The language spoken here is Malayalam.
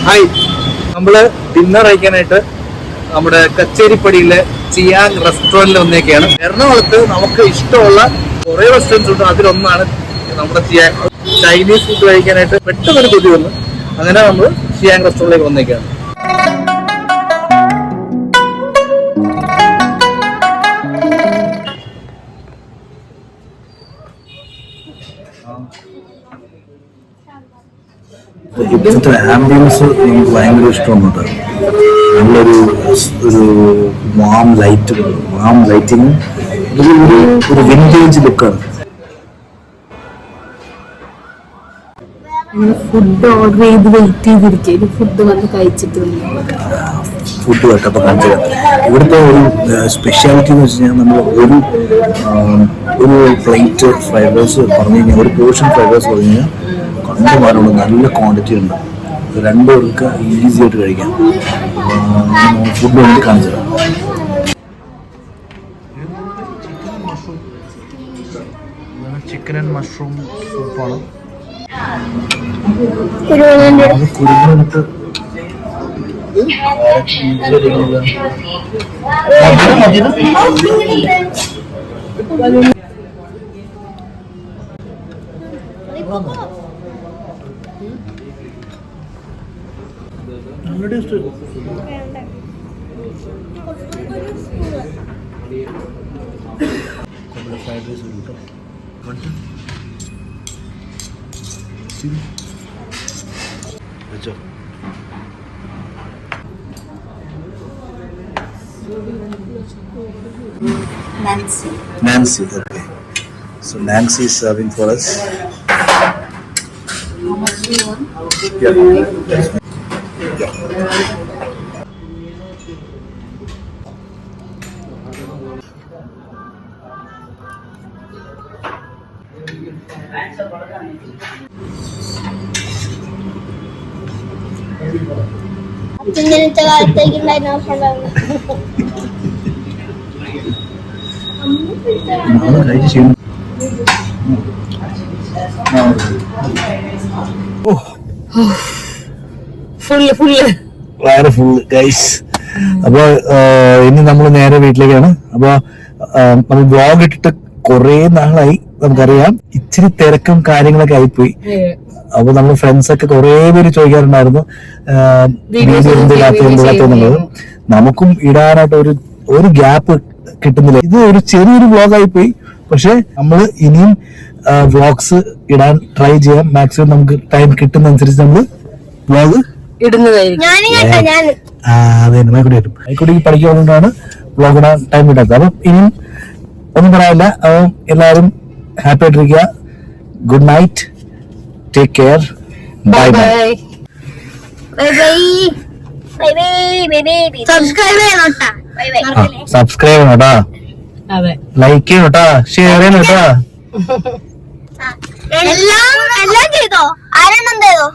ഹായ്, നമ്മള് ഡിന്നർ കഴിക്കാനായിട്ട് നമ്മുടെ കച്ചേരിപ്പടിയിലെ ചിയാങ് റെസ്റ്റോറന്റിൽ വന്നേക്കാണ്. എറണാകുളത്ത് നമുക്ക് ഇഷ്ടമുള്ള കുറെ റെസ്റ്റോറൻറ്റ്സ് ഉണ്ട്. അതിലൊന്നാണ് നമ്മുടെ ചിയാങ്. ചൈനീസ് ഫുഡ് കഴിക്കാനായിട്ട് പെട്ടെന്നൊരു കൊതി വന്നു. അങ്ങനെ നമ്മൾ ചിയാങ് റെസ്റ്റോറന്റിലേക്ക് വന്നേക്കാണ്. ഇവിടുത്തെ ആംബിയൻസ് നമുക്ക് ഭയങ്കര ഇഷ്ടമാണ്. നല്ലൊരു വാം ലൈറ്റിങ്, ഒരു വിന്റേജ് ലുക്കാണ്. ഫുഡ് ഓർഡർ ചെയ്ത് വെയിറ്റ് ചെയ്തിരിക്കും. ഫുഡ് വന്ന് കഴിച്ചിട്ട് ഫുഡ് കേട്ടപ്പോൾ കാണിച്ചു. ഇവിടുത്തെ ഒരു സ്പെഷ്യാലിറ്റി എന്ന് വെച്ച് കഴിഞ്ഞാൽ നമ്മൾ ഒരു പ്ലേറ്റ് ഫ്രൈഡ് റൈസ് പറഞ്ഞു കഴിഞ്ഞാൽ, ഒരു പോർഷൻ ഫ്രൈഡ് റൈസ് പറഞ്ഞു കഴിഞ്ഞാൽ കണ്ടുമാരുണ്ട്. നല്ല ക്വാണ്ടിറ്റി ഉണ്ട്. രണ്ടുപേർക്ക് ഈസി ആയിട്ട് കഴിക്കാം. ഫുഡ് വേണ്ടി കാണിച്ചു തരാം. ചിക്കൻ ആൻഡ് മഷ്റൂം സൂപ്പാണ്. കുരുമുളകിട്ട് ഫ്രൈഡ് റൈസ് കിട്ടും. Nancy, okay. So Nancy is serving for us. How much do you want? Yeah. ഇങ്ങനത്തെ കാലത്തേക്കുണ്ടായിരുന്നു. വയറ് ഫുള്ള് ഗൈസ്. അപ്പൊ ഇനി നമ്മൾ നേരെ വീട്ടിലേക്കാണ്. അപ്പൊ നമ്മൾ ബ്ലോഗ് ഇട്ടിട്ട് കുറെ നാളായി. നമുക്കറിയാം ഇച്ചിരി തിരക്കും കാര്യങ്ങളൊക്കെ ആയിപ്പോയി. അപ്പൊ നമ്മൾ ഫ്രണ്ട്സ് ഒക്കെ കുറെ പേര് ചോദിക്കാറുണ്ടായിരുന്നു വീഡിയോ എന്തില്ലാത്തത്. നമുക്കും ഇടാനായിട്ട് ഒരു ഗ്യാപ്പ് കിട്ടുന്നില്ല. ഇത് ഒരു ചെറിയൊരു വ്ളോഗായി പോയി. പക്ഷെ നമ്മൾ ഇനിയും വ്ളോഗ്സ് ഇടാൻ ട്രൈ ചെയ്യാം. മാക്സിമം നമുക്ക് ടൈം കിട്ടുന്നതനുസരിച്ച് നമ്മൾ വ്ളോഗ് ഇടുന്നതായിരിക്കും. മൈക്കുട്ടിക്ക് പഠിക്കുന്നതുകൊണ്ടാണ് വ്ളോഗ് ഇടാൻ ടൈം കിട്ടാത്തത്. അപ്പം ഇനിയും ഒന്നും പറയാനില്ല. അപ്പം എല്ലാവരും ഹാപ്പി ആയിട്ടിരിക്കുക. Good night, take care, bye bye. Subscribe ചെയ്യണോട്ടാ, ലൈക്ക് ചെയ്യണോട്ടാ, ഷെയർ ചെയ്യണോട്ടാ. എല്ലാം ചെയ്തോ? ആരെണ്ണം ചെയ്തോ?